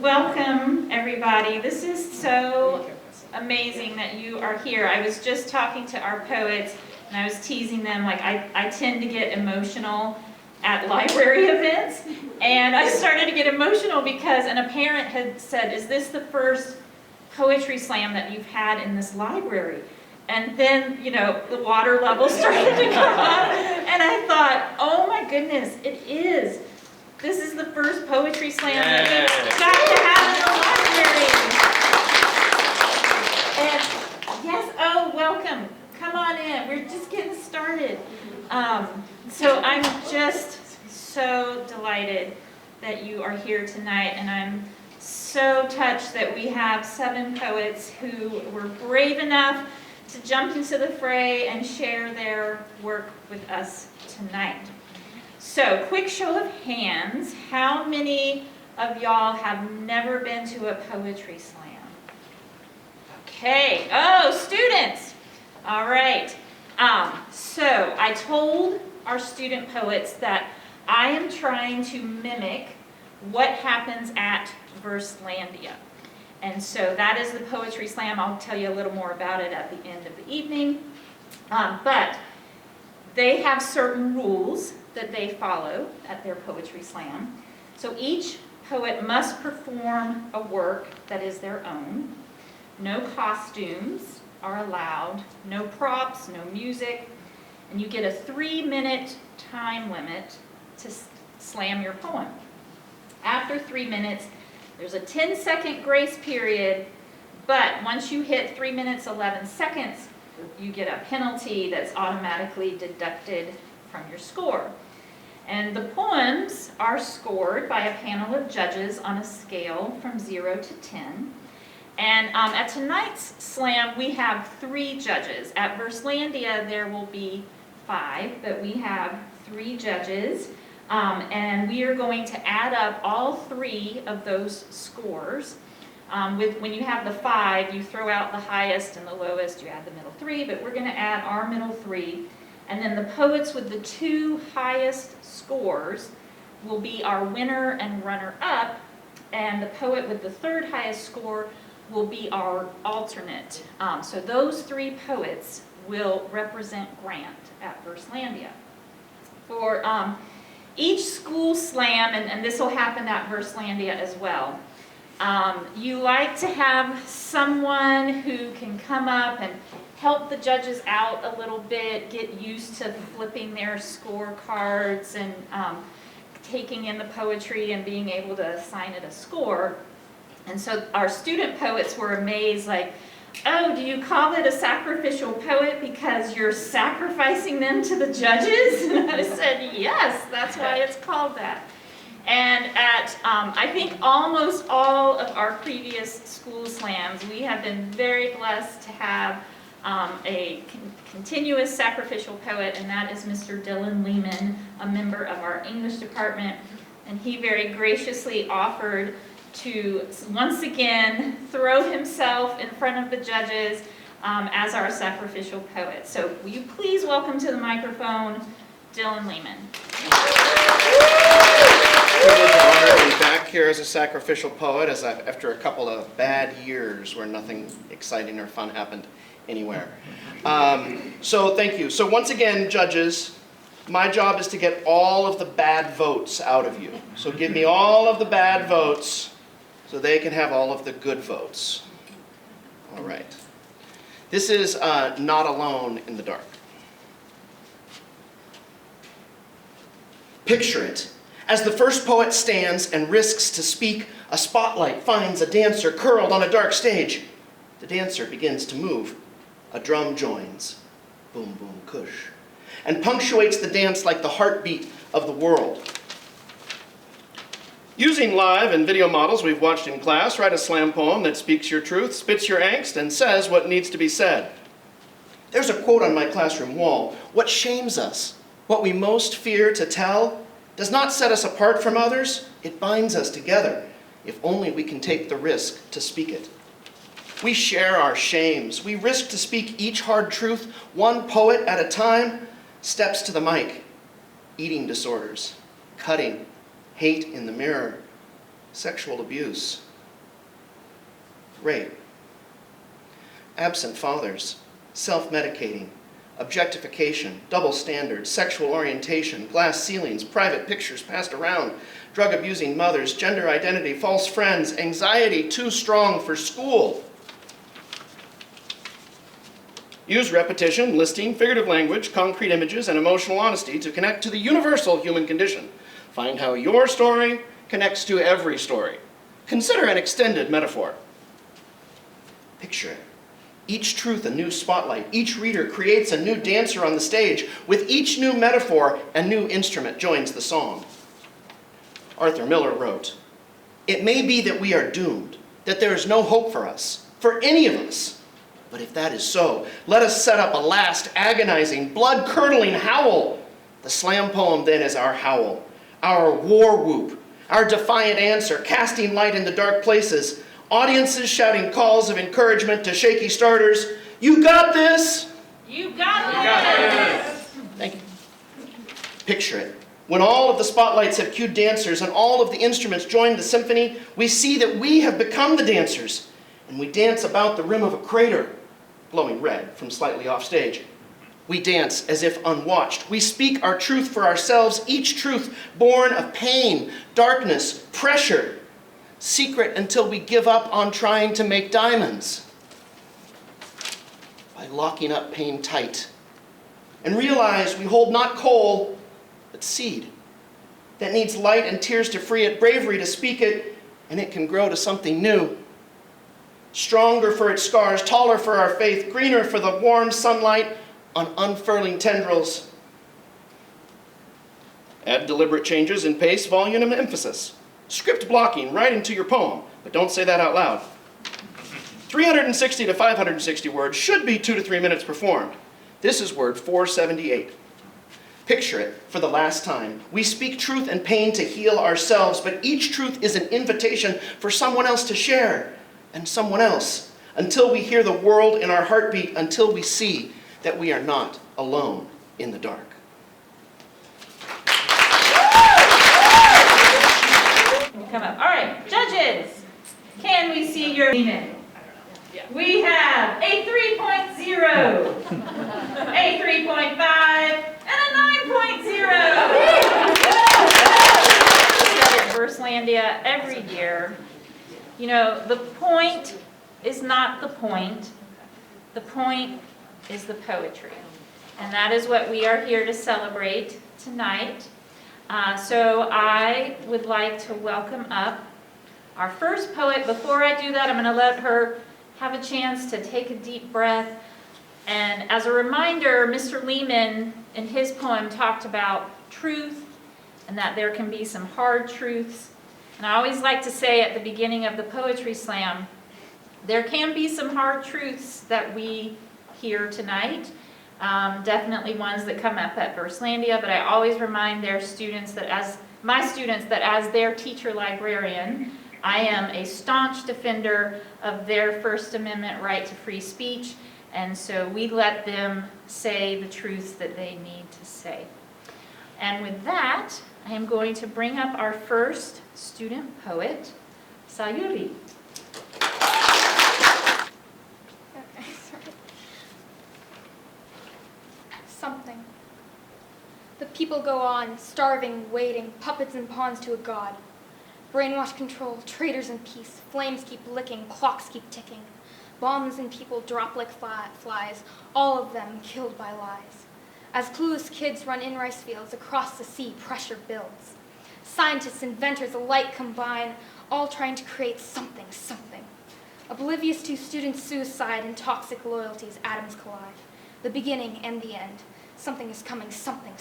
welcome everybody. This is so amazing that you are here. I was just talking to our poets and I was teasing them, like I tend to get emotional at library events, and I started to get emotional because a parent had said, is this the first poetry slam that you've had in this library? And then, the water level started to come up, and I thought, oh my goodness, it is. This is the first poetry slam that we've got to have in the library. And yes, oh, welcome. Come on in. We're just getting started. So I'm just so delighted that you are here tonight, and I'm so touched that we have 7 poets who were brave enough to jump into the fray and share their work with us tonight. So, quick show of hands, how many of y'all have never been to a poetry slam? Okay, oh, students! All right, so I told our student poets that I am trying to mimic what happens at Verselandia. And so that is the poetry slam. I'll tell you a little more about it at the end of the evening. But they have certain rules that they follow at their poetry slam. So each poet must perform a work that is their own. No costumes are allowed, no props, no music, and you get a 3-minute time limit to slam your poem. After 3 minutes, there's a 10-second grace period, but once you hit 3 minutes 11 seconds, you get a penalty that's automatically deducted from your score. And the poems are scored by a panel of judges on a scale from 0 to 10. And at tonight's slam, we have 3 judges. At Verselandia, there will be 5, but we have 3 judges. And we are going to add up all 3 of those scores. When you have the 5, you throw out the highest and the lowest, you add the middle 3, but we're going to add our middle 3. And then the poets with the 2 highest scores will be our winner and runner-up, and the poet with the 3rd highest score will be our alternate. So those 3 poets will represent Grant at Verselandia. For each school slam, and this will happen at Verselandia as well, you like to have someone who can come up and help the judges out a little bit, get used to flipping their scorecards and taking in the poetry and being able to assign it a score. And so our student poets were amazed, like, oh, do you call it a sacrificial poet because you're sacrificing them to the judges? And I said, yes, that's why it's called that. And at, I think, almost all of our previous school slams, we have been very blessed to have a continuous sacrificial poet, and that is Mr. Dylan Lehman, a member of our English department. And he very graciously offered to once again throw himself in front of the judges as our sacrificial poet. So will you please welcome to the microphone Dylan Lehman. Privilege and honor to be back here as a sacrificial poet after a couple of bad years where nothing exciting or fun happened anywhere. So thank you. So once again, judges, my job is to get all of the bad votes out of you. So give me all of the bad votes so they can have all of the good votes. All right. This is Not Alone in the Dark. Picture it. As the first poet stands and risks to speak, a spotlight finds a dancer curled on a dark stage. The dancer begins to move. A drum joins. Boom, boom, kush. And punctuates the dance like the heartbeat of the world. Using live and video models we've watched in class, write a slam poem that speaks your truth, spits your angst, and says what needs to be said. There's a quote on my classroom wall. What shames us, what we most fear to tell, does not set us apart from others, it binds us together, if only we can take the risk to speak it. We share our shames. We risk to speak each hard truth, one poet at a time, steps to the mic. Eating disorders, cutting, hate in the mirror, sexual abuse, rape, absent fathers, self-medicating, objectification, double standards, sexual orientation, glass ceilings, private pictures passed around, drug-abusing mothers, gender identity, false friends, anxiety too strong for school. Use repetition, listing, figurative language, concrete images, and emotional honesty to connect to the universal human condition. Find how your story connects to every story. Consider an extended metaphor. Picture it. Each truth a new spotlight. Each reader creates a new dancer on the stage. With each new metaphor, a new instrument joins the song. Arthur Miller wrote, "It may be that we are doomed, that there is no hope for us, for any of us. But if that is so, let us set up a last agonizing, blood-curdling howl. The slam poem then is our howl, our war whoop, our defiant answer, casting light into dark places, audiences shouting calls of encouragement to shaky starters. You got this! You got this! Thank you. Picture it. When all of the spotlights have cued dancers and all of the instruments join the symphony, we see that we have become the dancers, and we dance about the rim of a crater, glowing red from slightly off stage. We dance as if unwatched. We speak our truth for ourselves, each truth born of pain, darkness, pressure, secret until we give up on trying to make diamonds by locking up pain tight and realize we hold not coal, but seed that needs light and tears to free it, bravery to speak it, and it can grow to something new. Stronger for its scars, taller for our faith, greener for the warm sunlight on unfurling tendrils. Add deliberate changes in pace, volume, and emphasis. Script blocking right into your poem, but don't say that out loud. 360 to 560 words should be 2 to 3 minutes performed. This is word 478. Picture it for the last time. We speak truth and pain to heal ourselves, but each truth is an invitation for someone else to share, and someone else, until we hear the world in our heartbeat, until we see that we are not alone in the dark. Come up. All right, judges, can we see your name? We have a 3.0, a 3.5, and a 9.0. At Burstlandia every year. You know, the point is not the point. The point is the poetry. And that is what we are here to celebrate tonight. So I would like to welcome up our first poet. Before I do that, I'm going to let her have a chance to take a deep breath. And as a reminder, Mr. Lehman in his poem talked about truth and that there can be some hard truths. And I always like to say at the beginning of the Poetry Slam, there can be some hard truths that we hear tonight. Definitely ones that come up at Burstlandia, but I always remind their students that as their teacher librarian, I am a staunch defender of their First Amendment right to free speech, and so we let them say the truths that they need to say. And with that, I am going to bring up our first student poet, Sayuri. Okay, sorry. Something. The people go on, starving, waiting, puppets and pawns to a god. Brainwash control, traitors in peace, flames keep licking, clocks keep ticking. Bombs and people drop like flies, all of them killed by lies. As clueless kids run in rice fields, across the sea pressure builds. Scientists, inventors alike combine, all trying to create something. Oblivious to student suicide and toxic loyalties, atoms collide. The beginning and the end. Something is coming, something.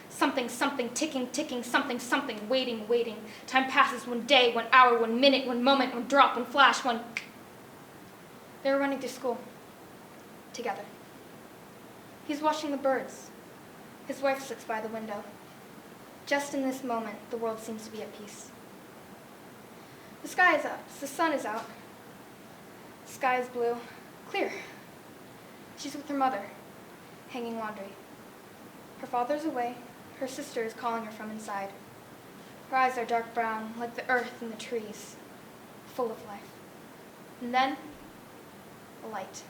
Something, ticking, something, waiting. Time passes, one day, 1 hour, 1 minute, 1 moment, 1 drop, 1 flash, 1... They were running to school. Together. He's watching the birds. His wife sits by the window. Just in this moment, the world seems to be at peace. The sky is out. The sun is out. The sky is blue. Clear. She's with her mother, hanging laundry. Her father's away. Her sister is calling her from inside. Her eyes are dark brown, like the earth and the trees, full of life. And then, light.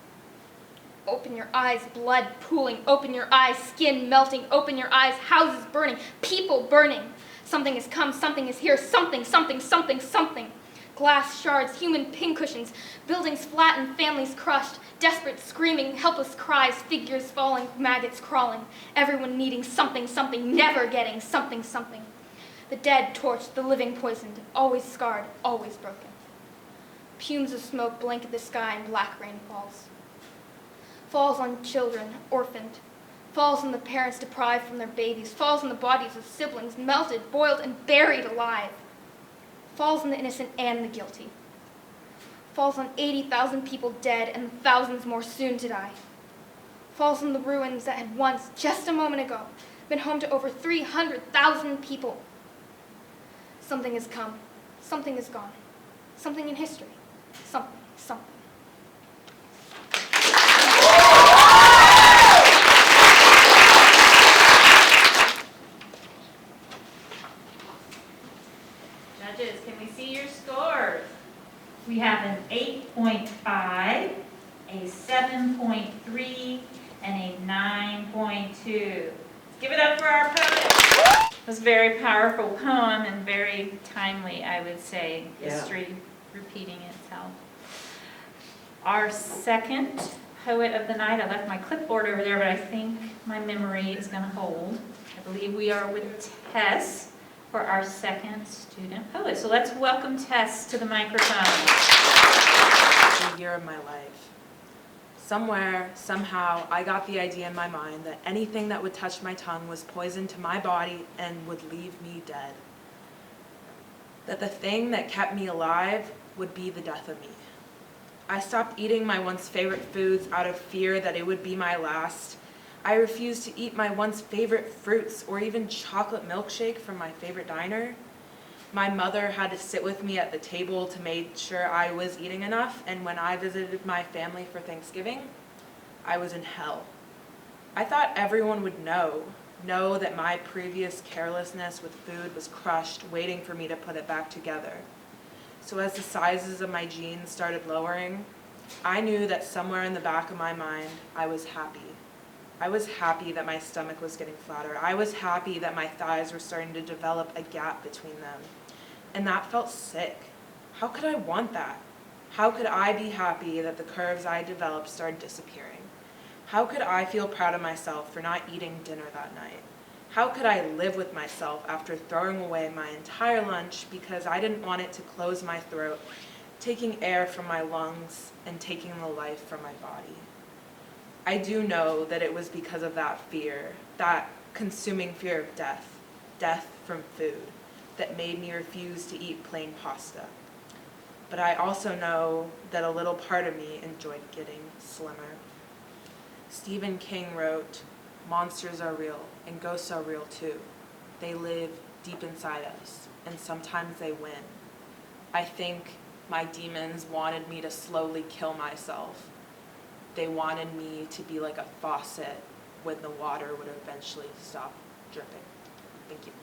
Open your eyes, blood pooling. Open your eyes, skin melting. Open your eyes, houses burning, people burning. Something has come, something is here, something, something, something, something. Glass shards, human pincushions, buildings flattened, families crushed, desperate screaming, helpless cries, figures falling, maggots crawling, everyone needing something, something, never getting something, something. The dead torched, the living poisoned, always scarred, always broken. Fumes of smoke blanket the sky and black rain falls. Falls on children, orphaned. Falls on the parents deprived from their babies. Falls on the bodies of siblings, melted, boiled, and buried alive. Falls on the innocent and the guilty. Falls on 80,000 people dead and thousands more soon to die. Falls on the ruins that had once, just a moment ago, been home to over 300,000 people. Something has come. Something is gone. Something in history. Something, something. Judges, can we see your scores? We have an 8.5, a 7.3, and a 9.2. Give it up for our poet. It was a very powerful poem and very timely, I would say. Yeah. History repeating itself. Our second poet of the night, I left my clipboard over there, but I think my memory is going to hold. I believe we are with Tess for our second student poet. So let's welcome Tess to the microphone. The year of my life. Somewhere, somehow, I got the idea in my mind that anything that would touch my tongue was poison to my body and would leave me dead. That the thing that kept me alive would be the death of me. I stopped eating my once favorite foods out of fear that it would be my last. I refused to eat my once favorite fruits or even chocolate milkshake from my favorite diner. My mother had to sit with me at the table to make sure I was eating enough, and when I visited my family for Thanksgiving, I was in hell. I thought everyone would know that my previous carelessness with food was crushed, waiting for me to put it back together. So as the sizes of my jeans started lowering, I knew that somewhere in the back of my mind, I was happy. I was happy that my stomach was getting flatter. I was happy that my thighs were starting to develop a gap between them. And that felt sick. How could I want that? How could I be happy that the curves I developed started disappearing? How could I feel proud of myself for not eating dinner that night? How could I live with myself after throwing away my entire lunch because I didn't want it to close my throat, taking air from my lungs and taking the life from my body? I do know that it was because of that fear, that consuming fear of death from food, that made me refuse to eat plain pasta. But I also know that a little part of me enjoyed getting slimmer. Stephen King wrote, "Monsters are real, and ghosts are real too. They live deep inside us, and sometimes they win." I think my demons wanted me to slowly kill myself. They wanted me to be like a faucet when the water would eventually stop dripping. Thank you.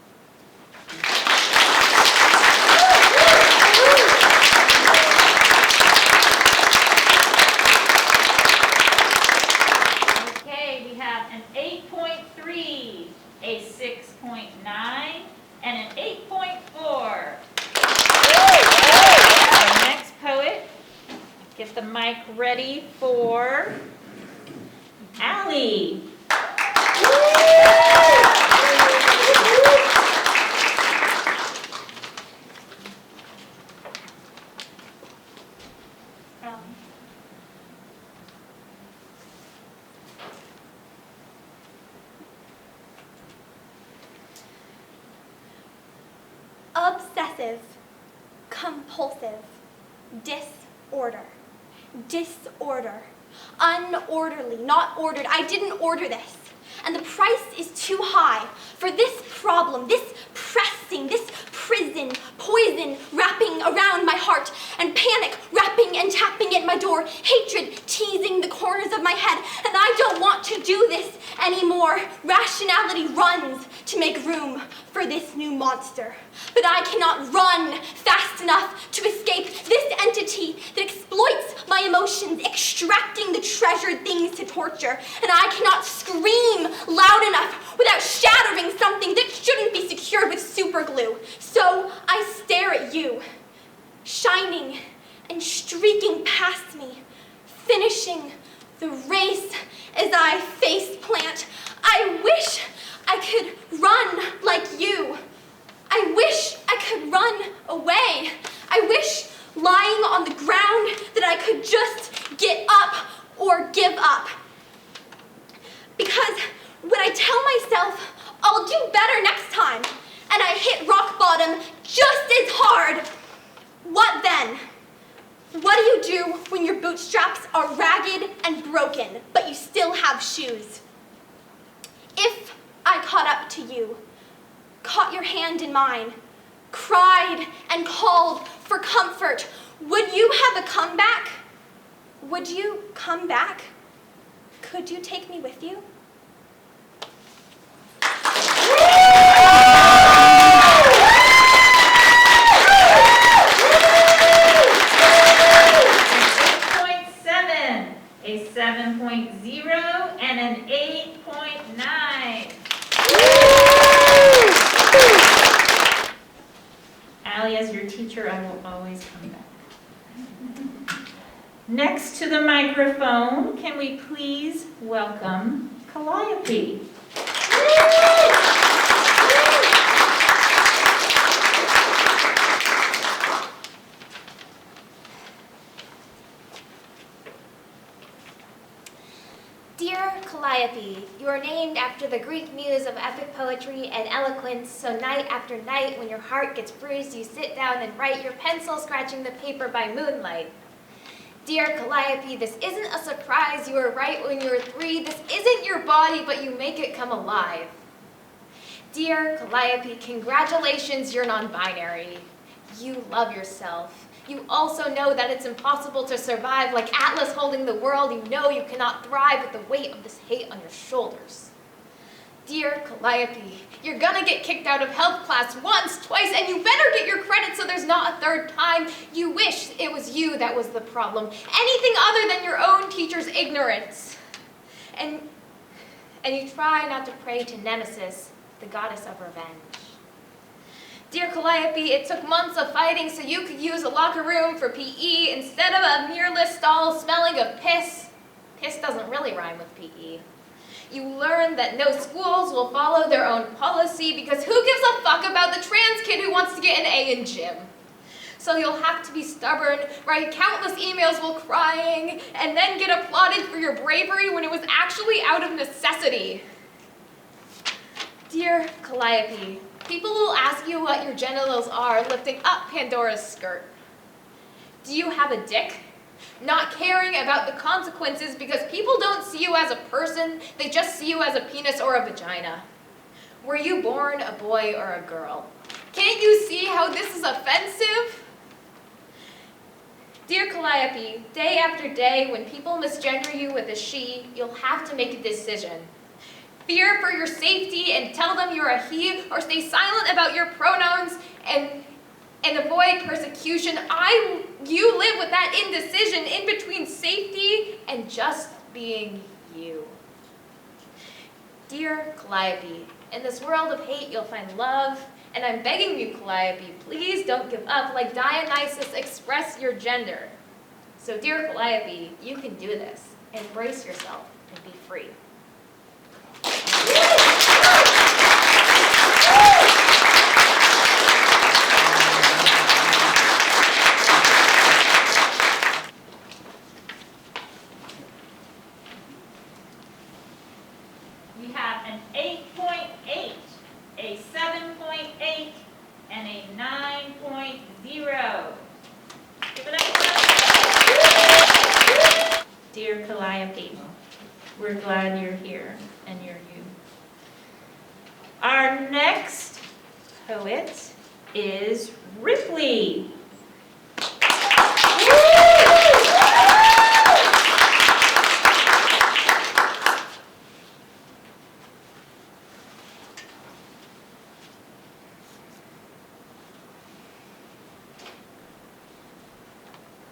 Okay, we have an 8.3, a 6.9, and an 8.4. Our next poet, get the mic ready for Allie. Obsessive, compulsive, disorder, unorderly, not ordered. I didn't order this. And the price is too high for this problem, this pressing, this prison, poison wrapping around my heart, and panic wrapping and tapping at my door, hatred teasing the corners of my head, and I don't want to do this anymore. Rationality runs to make room for this new monster. But I cannot run fast enough to escape this entity that exploits my emotions, extracting the treasured things to torture. And I cannot scream loud enough without shattering something that shouldn't be secured with super glue. So I stare at you, shining and streaking past me, finishing the race as I face plant. I wish I could run like you. I wish I could run away. I wish lying on the ground that I could just get up or give up. Because when I tell myself I'll do better next time and I hit rock bottom just as hard, what then? What do you do when your bootstraps are ragged and broken, but you still have shoes? If I caught up to you, caught your hand in mine, cried and called for comfort, would you have a comeback? Would you come back? Could you take me with you? A 7.0, and an 8.9. Allie, as your teacher, I will always come back. Next to the microphone, can we please welcome Calliope? Dear Calliope, you are named after the Greek muse of epic poetry and eloquence, so night after night when your heart gets bruised, you sit down and write, your pencil scratching the paper by moonlight. Dear Calliope, this isn't a surprise, you were right when you were 3, this isn't your body, but you make it come alive. Dear Calliope, congratulations, you're non-binary. You love yourself. You also know that it's impossible to survive. Like Atlas holding the world, you know you cannot thrive with the weight of this hate on your shoulders. Dear Calliope, you're gonna get kicked out of health class once, twice, and you better get your credit so there's not a third time. You wish it was you that was the problem. Anything other than your own teacher's ignorance. And you try not to pray to Nemesis, the goddess of revenge. Dear Calliope, it took months of fighting so you could use a locker room for PE instead of a mirrorless stall smelling of piss. Piss doesn't really rhyme with PE. You learned that no schools will follow their own policy because who gives a fuck about the trans kid who wants to get an A in gym? So you'll have to be stubborn, write countless emails while crying, and then get applauded for your bravery when it was actually out of necessity. Dear Calliope, people will ask you what your genitals are lifting up Pandora's skirt. Do you have a dick? Not caring about the consequences because people don't see you as a person, they just see you as a penis or a vagina. Were you born a boy or a girl? Can't you see how this is offensive? Dear Calliope, day after day, when people misgender you with a she, you'll have to make a decision. Fear for your safety and tell them you're a he, or stay silent about your pronouns and avoid persecution. You live with that indecision in between safety and just being you. Dear Calliope, in this world of hate, you'll find love, and I'm begging you, Calliope, please don't give up. Like Dionysus, express your gender. So, dear Calliope, you can do this. Embrace yourself and be free. We have an 8.8, a 7.8, and a 9.0. Give it up. Dear Calliope, we're glad you're here and you're you. Our next poet is Ripley.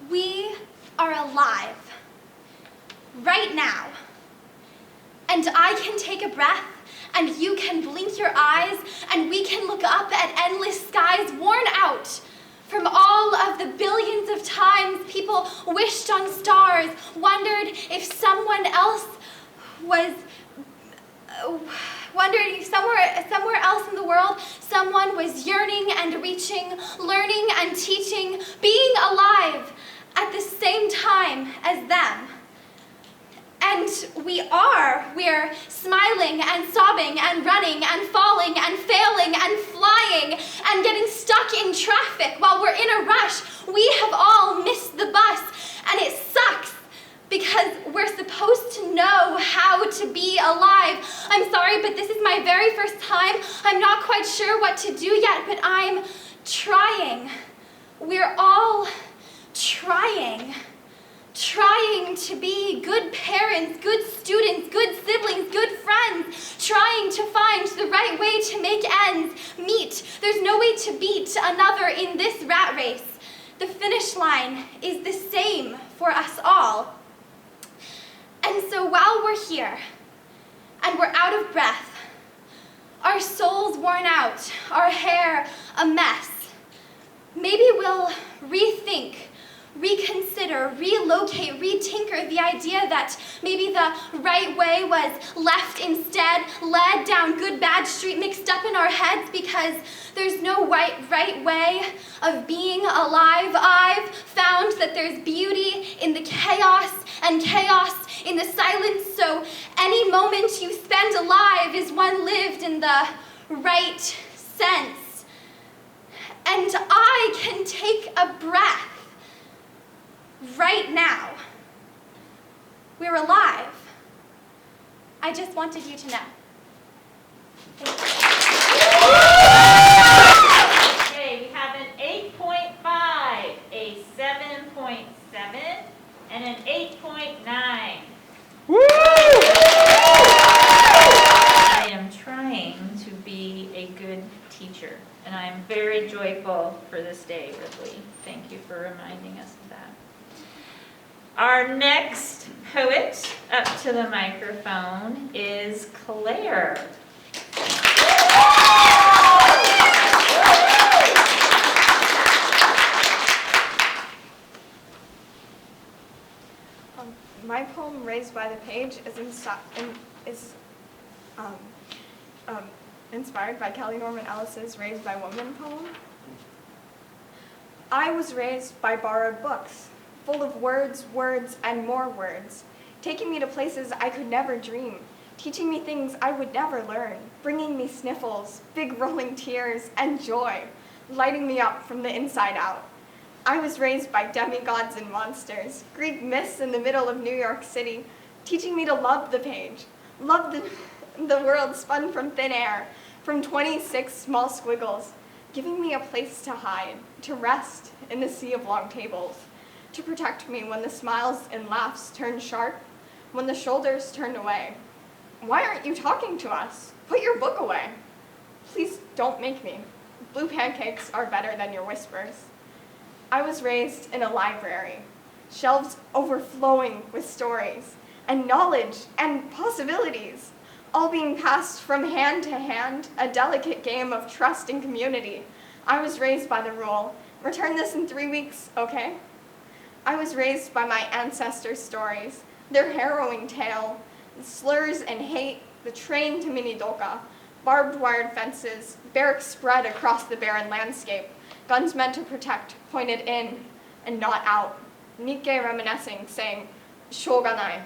We are alive. Right now. And I can take a breath, and you can blink your eyes, and we can look up at endless skies worn out from all of the billions of times people wished on stars, wondered if somewhere else in the world, someone was yearning and reaching, learning and teaching, being alive at the same time as them. And we're smiling and sobbing and running and falling and failing and flying and getting stuck in traffic while we're in a rush. We have all missed the bus, and it sucks because we're supposed to know how to be alive. I'm sorry, but this is my very first time. I'm not quite sure what to do yet, but I'm trying. We're all trying to be good parents, good students, good siblings, good friends, trying to find the right way to make ends meet. There's no way to beat another in this rat race. The finish line is the same for us all. And so while we're here, and we're out of breath, our souls worn out, our hair a mess, maybe we'll rethink, reconsider, relocate, retinker the idea that maybe the right way was left instead, led down good bad street, mixed up in our heads because there's no right way of being alive. I've found that there's beauty in the chaos and chaos in the silence, so any moment you spend alive is one lived in the right sense. And I can take a breath right now. We're alive. I just wanted you to know. Thank you. Okay, we have an 8.5, a 7.7, and an 8.9. I am trying to be a good teacher, and I am very joyful for this day, Ripley. Thank you for reminding us of that. Our next poet up to the microphone is Claire. My poem, Raised by the Page, is inspired by Kelly Norman Ellis's Raised by Women poem. I was raised by borrowed books, full of words, and more words, taking me to places I could never dream, teaching me things I would never learn, bringing me sniffles, big rolling tears, and joy, lighting me up from the inside out. I was raised by demigods and monsters, Greek myths in the middle of New York City, teaching me to love the page, love the world spun from thin air, from 26 small squiggles, giving me a place to hide, to rest in the sea of long tables, to protect me when the smiles and laughs turned sharp, when the shoulders turned away. Why aren't you talking to us? Put your book away. Please don't make me. Blue pancakes are better than your whispers. I was raised in a library, shelves overflowing with stories and knowledge and possibilities, all being passed from hand to hand, a delicate game of trust and community. I was raised by the rule, return this in 3 weeks, okay? I was raised by my ancestors' stories, their harrowing tale, the slurs and hate, the train to Minidoka, barbed wired fences, barracks spread across the barren landscape, guns meant to protect, pointed in and not out, Nikkei reminiscing, saying, shoganai.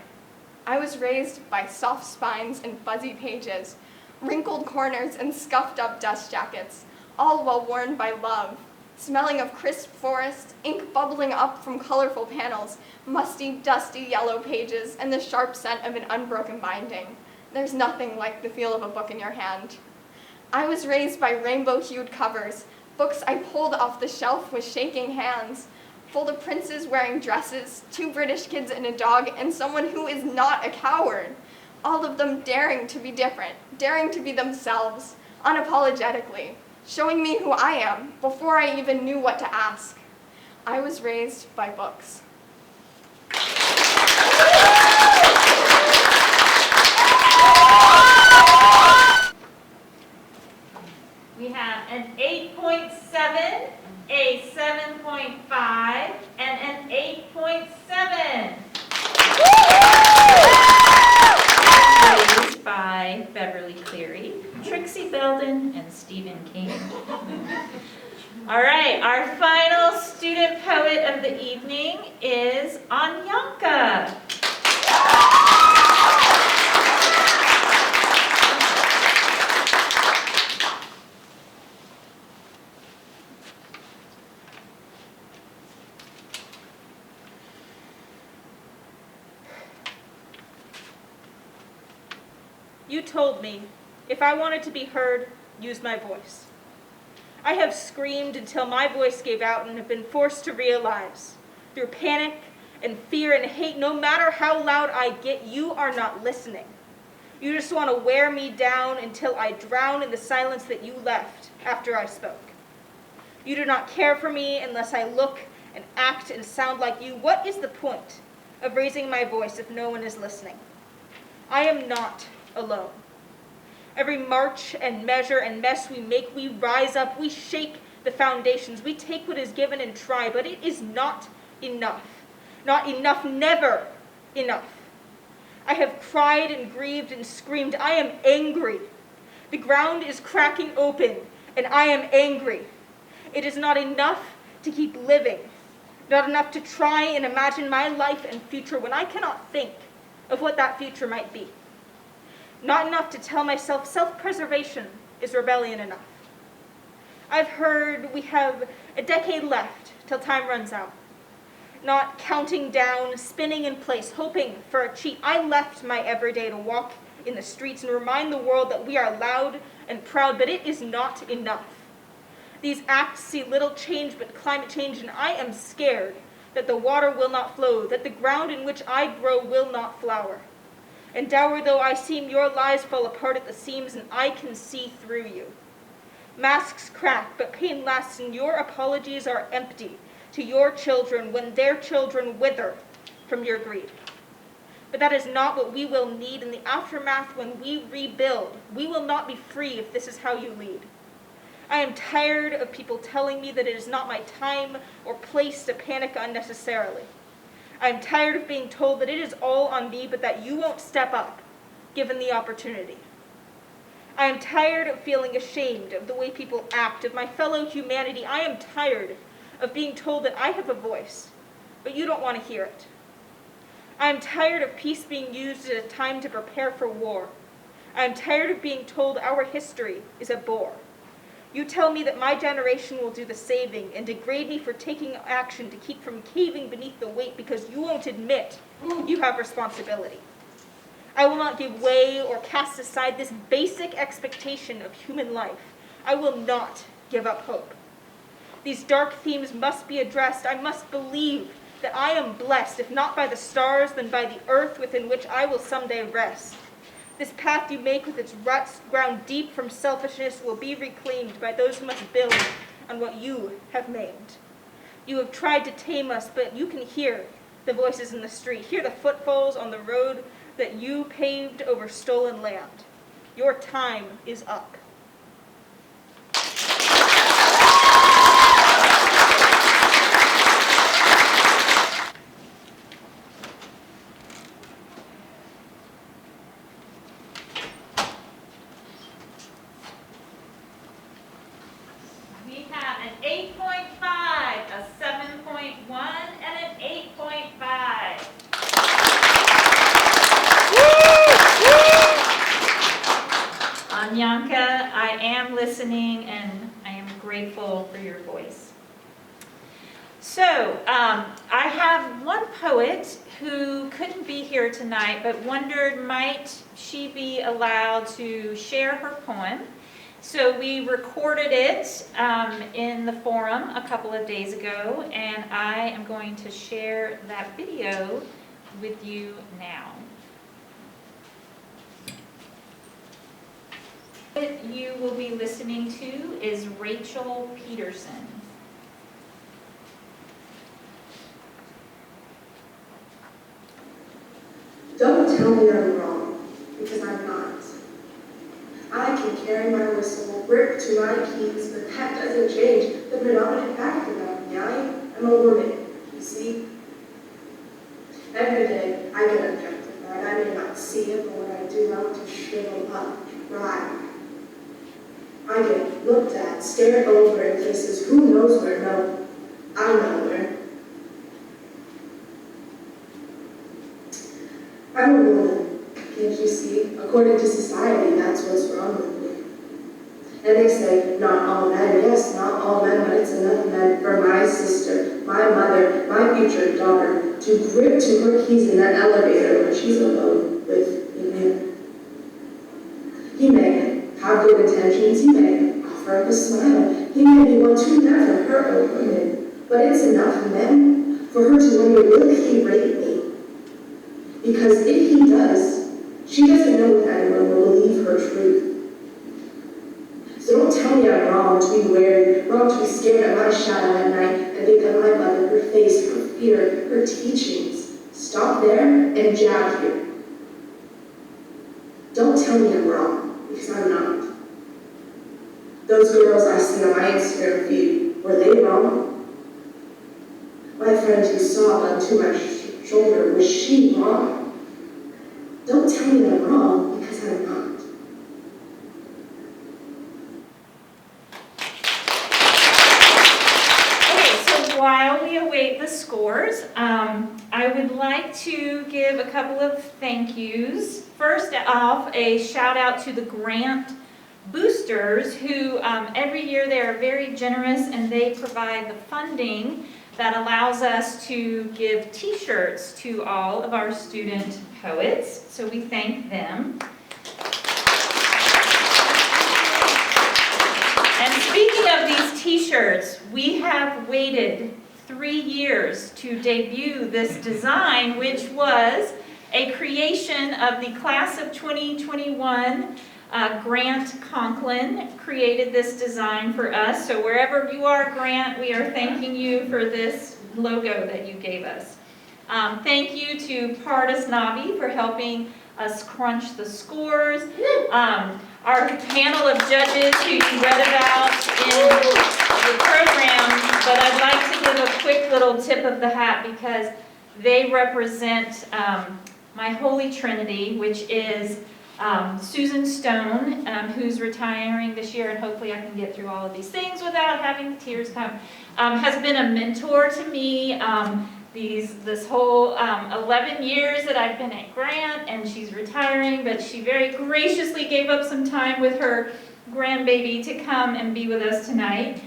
I was raised by soft spines and fuzzy pages, wrinkled corners and scuffed up dust jackets, all well worn by love, smelling of crisp forest, ink bubbling up from colorful panels, musty, dusty yellow pages, and the sharp scent of an unbroken binding. There's nothing like the feel of a book in your hand. I was raised by rainbow-hued covers, Books I pulled off the shelf with shaking hands, full of princes wearing dresses, 2 British kids and a dog, and someone who is not a coward. All of them daring to be different, daring to be themselves, unapologetically, showing me who I am before I even knew what to ask. I was raised by books. We have an 8.7, a 7.5, and an 8.7. Raised by Beverly Cleary, Trixie Belden, and Stephen King. All right, our final student poet of the evening is Anyanka. You told me, if I wanted to be heard, use my voice. I have screamed until my voice gave out and have been forced to realize, through panic and fear and hate, no matter how loud I get, you are not listening. You just want to wear me down until I drown in the silence that you left after I spoke. You do not care for me unless I look and act and sound like you. What is the point of raising my voice if no one is listening? I am not alone. Every march and measure and mess we make, we rise up, we shake the foundations, we take what is given and try, but it is not enough. Not enough, never enough. I have cried and grieved and screamed. I am angry. The ground is cracking open, and I am angry. It is not enough to keep living, not enough to try and imagine my life and future when I cannot think of what that future might be. Not enough to tell myself self-preservation is rebellion enough. I've heard we have a decade left till time runs out. Not counting down, spinning in place, hoping for a cheat. I left my everyday to walk in the streets and remind the world that we are loud and proud, but it is not enough. These acts see little change but climate change, and I am scared that the water will not flow, that the ground in which I grow will not flower. And dour though I seem, your lies fall apart at the seams, and I can see through you. Masks crack, but pain lasts, and your apologies are empty to your children when their children wither from your greed. But that is not what we will need in the aftermath when we rebuild. We will not be free if this is how you lead. I am tired of people telling me that it is not my time or place to panic unnecessarily. I am tired of being told that it is all on me, but that you won't step up, given the opportunity. I am tired of feeling ashamed of the way people act, of my fellow humanity. I am tired of being told that I have a voice, but you don't want to hear it. I am tired of peace being used as a time to prepare for war. I am tired of being told our history is a bore. You tell me that my generation will do the saving and degrade me for taking action to keep from caving beneath the weight because you won't admit you have responsibility. I will not give way or cast aside this basic expectation of human life. I will not give up hope. These dark themes must be addressed. I must believe that I am blessed, if not by the stars, then by the earth within which I will someday rest. This path you make with its ruts ground deep from selfishness will be reclaimed by those who must build on what you have maimed. You have tried to tame us, but you can hear the voices in the street, hear the footfalls on the road that you paved over stolen land. Your time is up. We have an 8.5, a 7.1, and an 8.5. Anyanka, I am listening and I am grateful for your voice. So, I have one poet who couldn't be here tonight but wondered might she be allowed to share her poem. So we recorded it in the forum a couple of days ago, and I am going to share that video with you now. What you will be listening to is Rachel Peterson. Don't tell me I'm wrong, because I'm not. I can carry my whistle, grip to my keys, but that doesn't change the predominant fact about me. I am a woman, you see. Every day, I get objectified. I may not see it, but when I do, I want to shrivel up, cry. I get looked at, stared over in places who knows where. No, I know where. I'm a woman, can't you see? According to society, that's what's wrong with me. And they say, not all men. Yes, not all men, but it's enough men for my sister, my mother, my future daughter, to grip to her keys in that elevator when she's alone with a man. He may have good intentions, he may offer up a smile, he may be one to never hurt a woman, but it's enough men for her to wonder, will he rape me? Because if he does, she doesn't know if anyone will believe her truth. So don't tell me I'm wrong to be wary, wrong to be scared at my shadow at night and think of my mother, her face, her fear, her teachings. Stop there and jab here. Don't tell me I'm wrong, because I'm not. Those girls I see on my Instagram feed, were they wrong? My friend who sobbed onto my shoulder, was she wrong? Don't tell me I'm wrong, because I'm not. Okay, so while we await the scores, I would like to give a couple of thank yous. First off, a shout out to the grant boosters who every year they are very generous and they provide the funding that allows us to give t-shirts to all of our student poets. So we thank them. And speaking of these t-shirts, we have waited 3 years to debut this design, which was a creation of the class of 2021. Grant Conklin created this design for us. So wherever you are, Grant, we are thanking you for this logo that you gave us. Thank you to Pardis Navi for helping us crunch the scores. Our panel of judges who you read about in the program, but I'd like to give a quick little tip of the hat because they represent my Holy Trinity, which is Susan Stone, who's retiring this year, and hopefully I can get through all of these things without having the tears come, has been a mentor to me this whole 11 years that I've been at Grant, and she's retiring, but she very graciously gave up some time with her grandbaby to come and be with us tonight.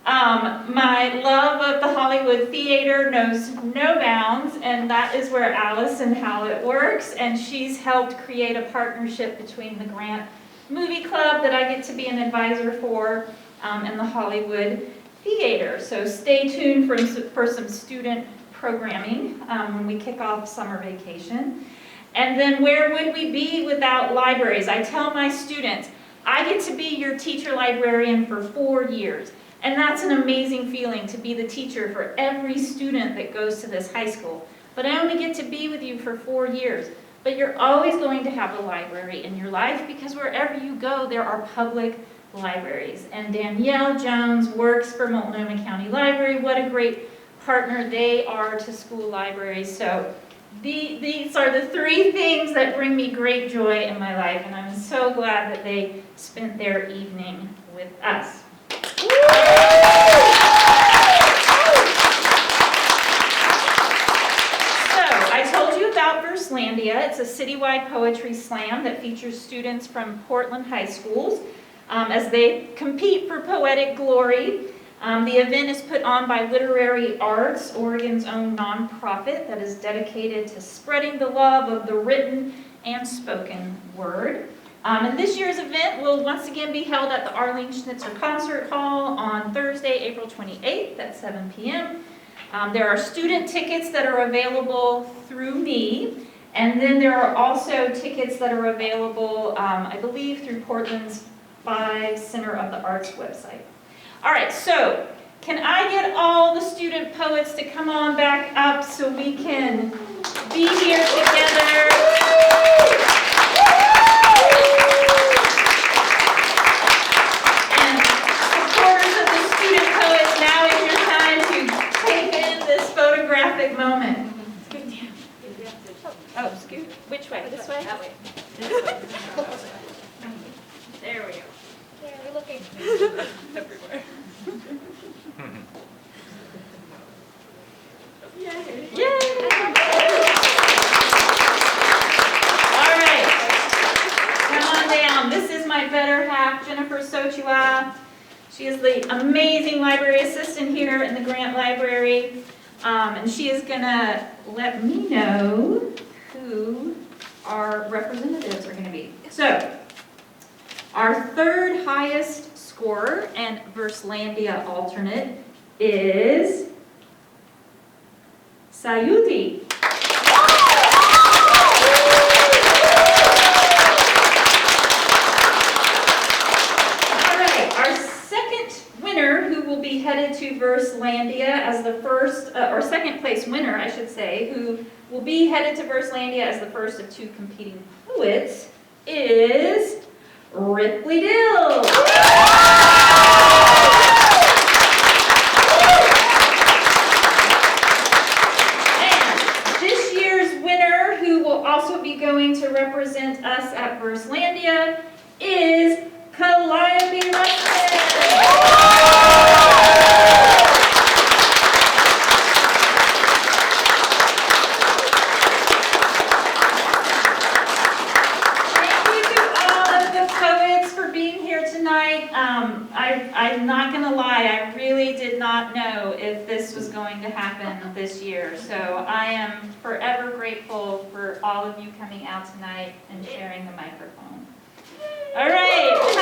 My love of the Hollywood Theater knows no bounds, and that is where Allison Hallett works, and she's helped create a partnership between the Grant Movie Club that I get to be an advisor for, and the Hollywood Theater. So stay tuned for some student programming when we kick off summer vacation. And then where would we be without libraries? I tell my students, I get to be your teacher librarian for 4 years. And that's an amazing feeling to be the teacher for every student that goes to this high school. But I only get to be with you for 4 years. But you're always going to have a library in your life because wherever you go, there are public libraries. And Danielle Jones works for Multnomah County Library. What a great partner they are to school libraries. So these are the 3 things that bring me great joy in my life. And I'm so glad that they spent their evening with us. So, I told you about Verslandia. It's a citywide poetry slam that features students from Portland high schools as they compete for poetic glory. The event is put on by Literary Arts, Oregon's own nonprofit that is dedicated to spreading the love of the written and spoken word. And this year's event will once again be held at the Arlene Schnitzer Concert Hall on Thursday, April 28th at 7 p.m. There are student tickets that are available through me, and then there are also tickets that are available, I believe, through Portland's 5 Center of the Arts website. All right, so can I get all the student poets to come on back up so we can be here together? And supporters of the student poets, now is your time to take in this photographic moment. Oh, scoot. Which way? This way? That way. There we go. Yeah, we're looking. Everywhere. Yay! All right. Come on down. This is my better half, Jennifer Sochua. She is the amazing library assistant here in the Grant Library. And she is going to let me know who our representatives are going to be. So, our third highest scorer and Verslandia alternate is Sayuti. All right, our second winner who will be headed to Verslandia as the first, or second place winner, I should say, who will be headed to Verslandia as the first of 2 competing poets is Ripley Dill. And this year's winner, who will also be going to represent us at Verslandia, is Calliope Rustin. I'm not going to lie, I really did not know if this was going to happen this year. So I am forever grateful for all of you coming out tonight and sharing the microphone. All right.